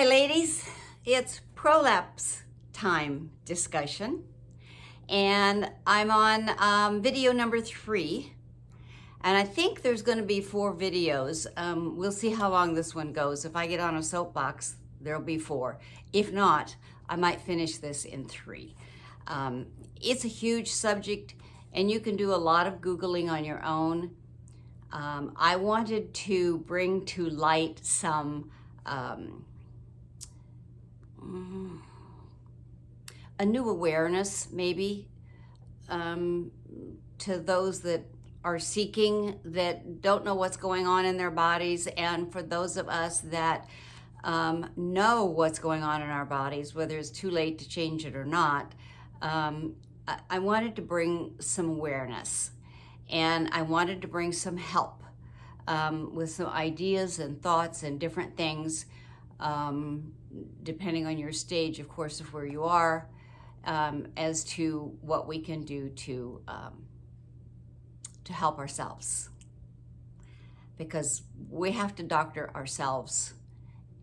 ladies, it's prolapse time discussion, and I'm on video number 3, and I think there's going to be 4 videos. We'll see how long this one goes. If I get on a soapbox, there'll be 4. If not, I might finish this in 3. It's a huge subject, and you can do a lot of Googling on your own. I wanted to bring to light some a new awareness, maybe, to those that are seeking, that don't know what's going on in their bodies, and for those of us that know what's going on in our bodies, whether it's too late to change it or not. I wanted to bring some awareness, and I wanted to bring some help with some ideas and thoughts and different things, depending on your stage, of course, of where you are, as to what we can do to help ourselves. Because we have to doctor ourselves,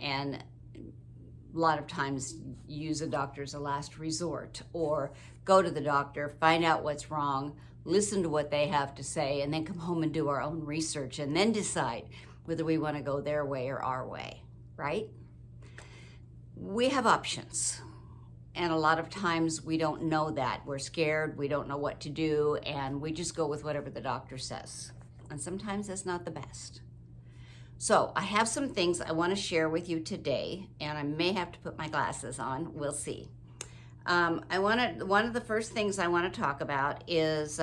and a lot of times use a doctor as a last resort, or go to the doctor, find out what's wrong, listen to what they have to say, and then come home and do our own research, and then decide whether we want to go their way or our way, right? We have options, and a lot of times we don't know that. We're scared, we don't know what to do, and we just go with whatever the doctor says. And sometimes that's not the best. So I have some things I want to share with you today, and I may have to put my glasses on. We'll see. One of the first things I want to talk about is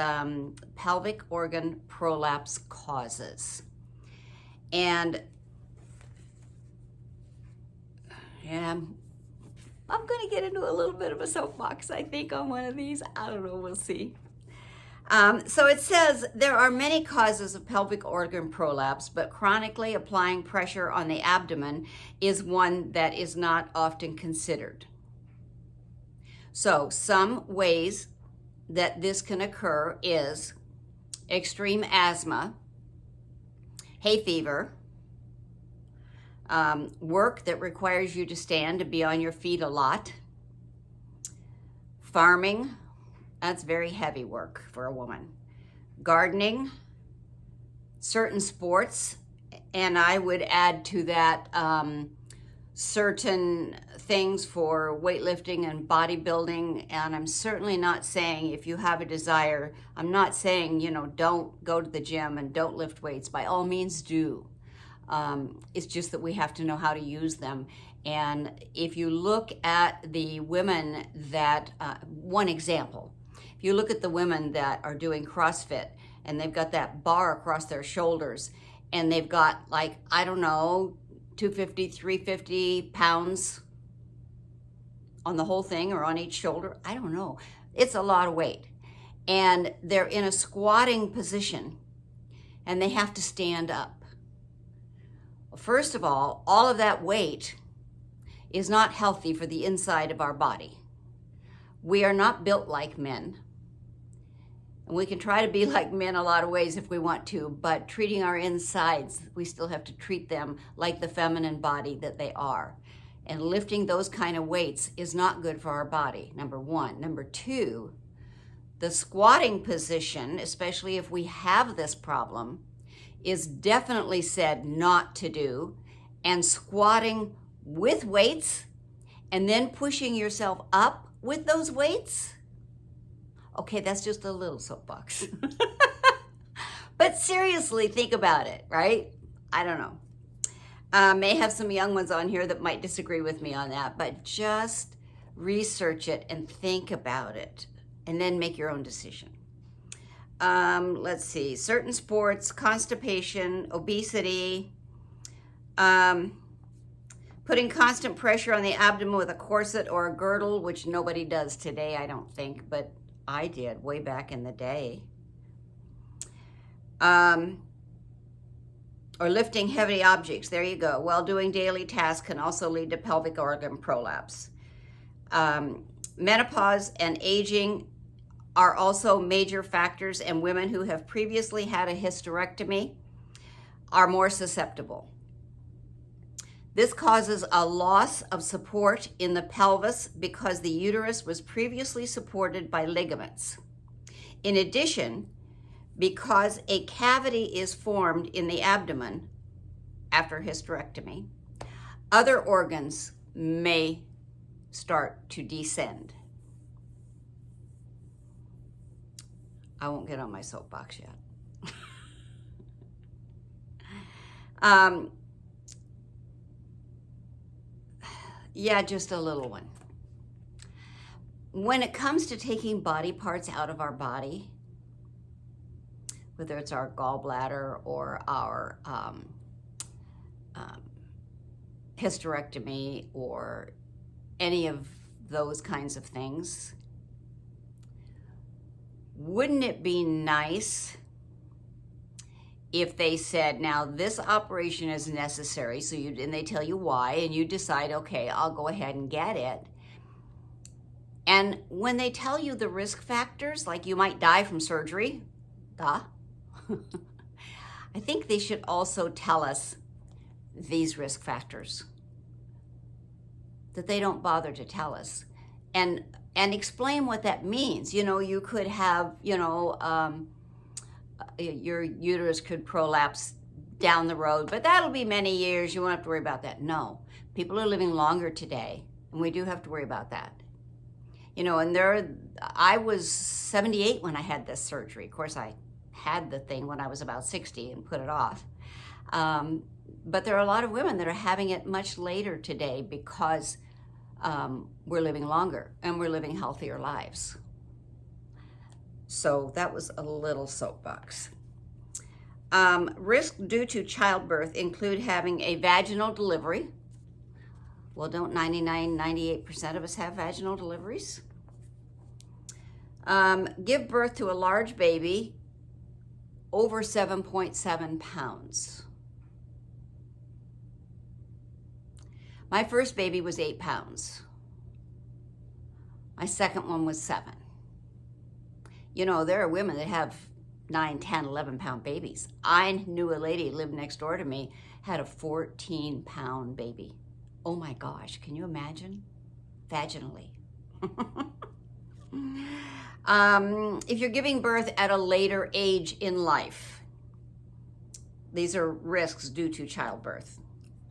pelvic organ prolapse causes. And I'm going to get into a little bit of a soapbox, I think, on one of these. I don't know. We'll see. So it says there are many causes of pelvic organ prolapse, but chronically applying pressure on the abdomen is one that is not often considered. So some ways that this can occur is extreme asthma, hay fever, work that requires you to stand and be on your feet a lot, farming. That's very heavy work for a woman. Gardening, certain sports, and I would add to that certain things for weightlifting and bodybuilding. And I'm certainly not saying, if you have a desire, I'm not saying, don't go to the gym and don't lift weights. By all means do. It's just that we have to know how to use them. And if you look at the women that, one example, if you look at the women that are doing CrossFit and they've got that bar across their shoulders and they've got, like, I don't know, 250, 350 pounds on the whole thing or on each shoulder. I don't know. It's a lot of weight. And they're in a squatting position and they have to stand up. Well, first of all of that weight is not healthy for the inside of our body. We are not built like men. And we can try to be like men a lot of ways if we want to, but treating our insides, we still have to treat them like the feminine body that they are. And lifting those kind of weights is not good for our body, number 1. Number 2, the squatting position, especially if we have this problem, is definitely said not to do. And squatting with weights and then pushing yourself up with those weights, okay, that's just a little soapbox. But seriously, think about it, right? I don't know. May have some young ones on here that might disagree with me on that, but just research it and think about it and then make your own decision. Let's see, certain sports, constipation, obesity, putting constant pressure on the abdomen with a corset or a girdle, which nobody does today, I don't think, but I did way back in the day. Or lifting heavy objects, there you go. While doing daily tasks can also lead to pelvic organ prolapse. Menopause and aging are also major factors, and women who have previously had a hysterectomy are more susceptible. This causes a loss of support in the pelvis because the uterus was previously supported by ligaments. In addition, because a cavity is formed in the abdomen after hysterectomy, other organs may start to descend. I won't get on my soapbox yet. Yeah, just a little one. When it comes to taking body parts out of our body, whether it's our gallbladder or our hysterectomy or any of those kinds of things, wouldn't it be nice if they said, now this operation is necessary, and they tell you why, and you decide, okay, I'll go ahead and get it. And when they tell you the risk factors, like you might die from surgery, I think they should also tell us these risk factors that they don't bother to tell us, and explain what that means. You know, you could have, your uterus could prolapse down the road, but that'll be many years. You won't have to worry about that. No, people are living longer today, and we do have to worry about that. You know, and I was 78 when I had this surgery. Of course, I had the thing when I was about 60 and put it off. But there are a lot of women that are having it much later today because we're living longer and we're living healthier lives. So that was a little soapbox. Risk due to childbirth include having a vaginal delivery. Well, don't 98% of us have vaginal deliveries? Give birth to a large baby over 7.7 pounds. My first baby was 8 pounds. My second one was 7. You know, there are women that have 9, 10, 11-pound babies. I knew a lady who lived next door to me, had a 14-pound baby. Oh my gosh, can you imagine? Vaginally. If you're giving birth at a later age in life, these are risks due to childbirth.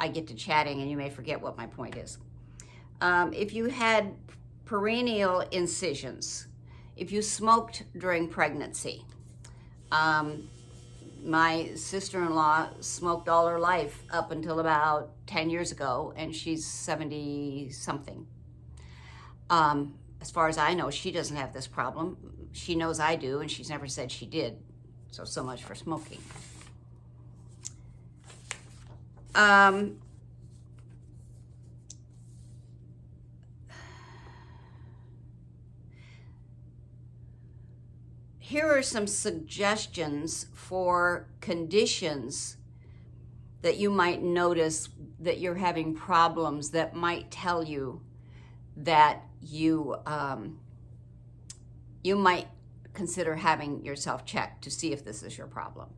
I get to chatting and you may forget what my point is. If you had perineal incisions, if you smoked during pregnancy, my sister-in-law smoked all her life up until about 10 years ago, and she's 70-something. As far as I know, she doesn't have this problem. She knows I do, and she's never said she did. So much for smoking. Here are some suggestions for conditions that you might notice that you're having problems that might tell you that you might consider having yourself checked to see if this is your problem.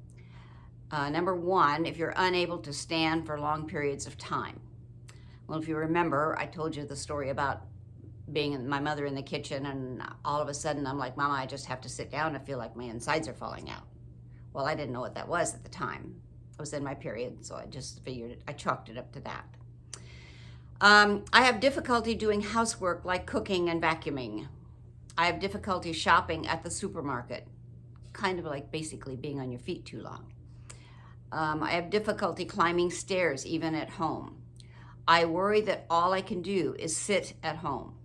Number one, if you're unable to stand for long periods of time. Well, if you remember, I told you the story about being my mother in the kitchen, and all of a sudden I'm like, Mama, I just have to sit down. I feel like my insides are falling out. Well, I didn't know what that was at the time. I was in my period, so I just figured it, I chalked it up to that. I have difficulty doing housework like cooking and vacuuming. I have difficulty shopping at the supermarket, kind of like basically being on your feet too long. I have difficulty climbing stairs, even at home. I worry that all I can do is sit at home.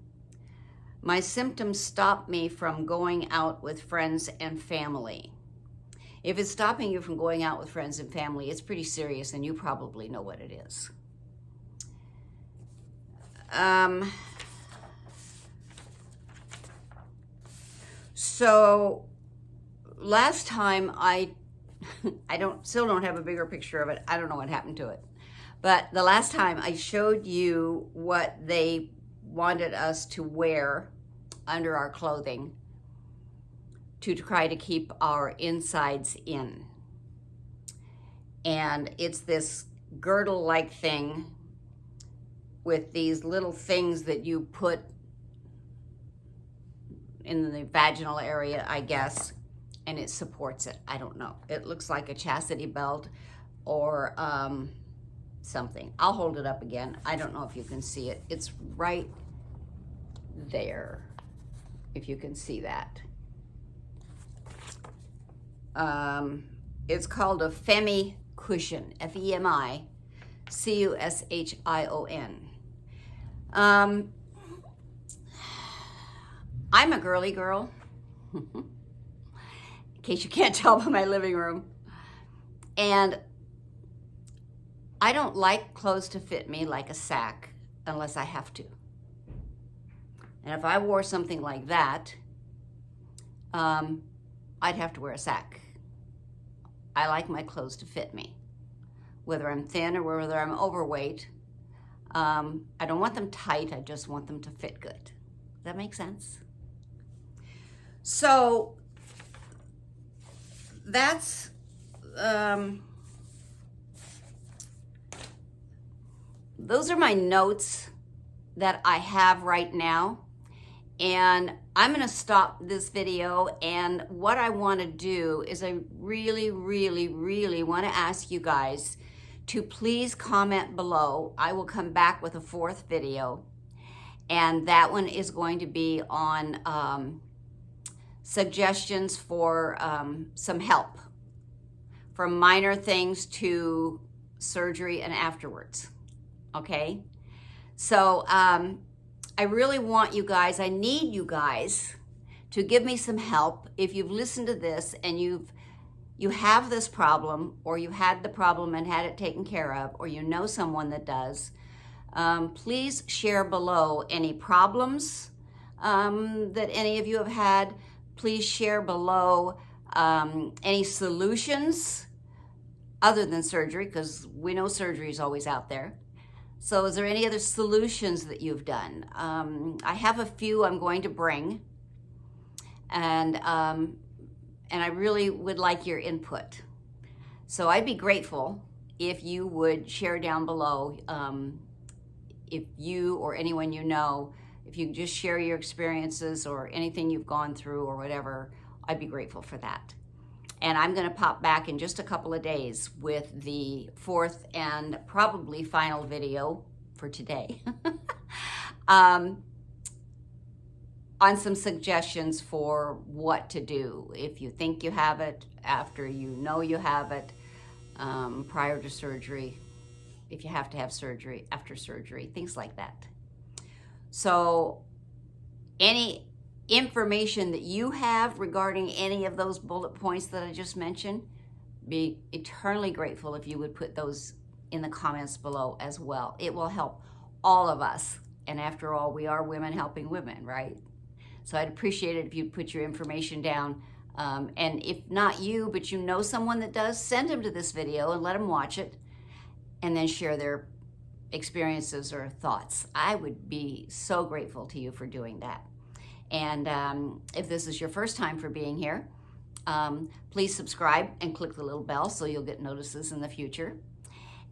My symptoms stop me from going out with friends and family. If it's stopping you from going out with friends and family, it's pretty serious, and you probably know what it is. So last time I still don't have a bigger picture of it. I don't know what happened to it. But the last time I showed you what they wanted us to wear under our clothing to try to keep our insides in. And it's this girdle-like thing with these little things that you put in the vaginal area, I guess, and it supports it. I don't know. It looks like a chastity belt or something. I'll hold it up again. I don't know if you can see it. It's right there, if you can see that. It's called a Femi cushion, F-E-M-I C-U-S-H-I-O-N. I'm a girly girl, in case you can't tell by my living room. And I don't like clothes to fit me like a sack unless I have to. And if I wore something like that, I'd have to wear a sack. I like my clothes to fit me, whether I'm thin or whether I'm overweight. I don't want them tight, I just want them to fit good. Does that make sense? So that's those are my notes that I have right now. And I'm gonna stop this video, and what I wanna do is I really, really, really wanna ask you guys to please comment below. I will come back with a 4th video, and that one is going to be on suggestions for some help, from minor things to surgery and afterwards, okay? So I really want you guys, I need you guys to give me some help. If you've listened to this and you have this problem, or you had the problem and had it taken care of, or you know someone that does, please share below any problems that any of you have had. Please share below any solutions other than surgery, because we know surgery is always out there. So is there any other solutions that you've done? I have a few I'm going to bring, and I really would like your input. So I'd be grateful if you would share down below, if you or anyone you know, if you just share your experiences or anything you've gone through or whatever, I'd be grateful for that. And I'm gonna pop back in just a couple of days with the 4th and probably final video for today on some suggestions for what to do if you think you have it, after you know you have it, prior to surgery, if you have to have surgery, after surgery, things like that. So any information that you have regarding any of those bullet points that I just mentioned, be eternally grateful if you would put those in the comments below as well. It will help all of us. And after all, we are women helping women, right? So I'd appreciate it if you'd put your information down. And if not you, but you know someone that does, send them to this video and let them watch it, and then share their experiences or thoughts. I would be so grateful to you for doing that. And if this is your first time for being here, please subscribe and click the little bell so you'll get notices in the future.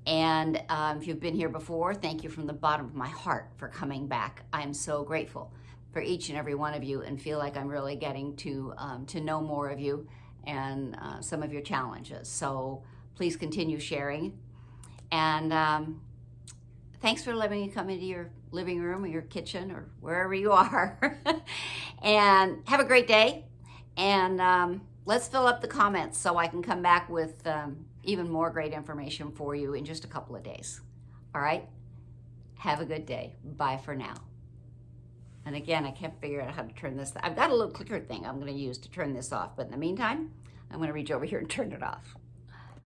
And if you've been here before, thank you from the bottom of my heart for coming back. I'm so grateful for each and every one of you, and feel like I'm really getting to know more of you and some of your challenges. So please continue sharing. And thanks for letting me come into your living room or your kitchen or wherever you are. And have a great day. And let's fill up the comments so I can come back with even more great information for you in just a couple of days. All right? Have a good day. Bye for now. And again, I can't figure out how to turn this. I've got a little clicker thing I'm going to use to turn this off. But in the meantime, I'm going to reach over here and turn it off.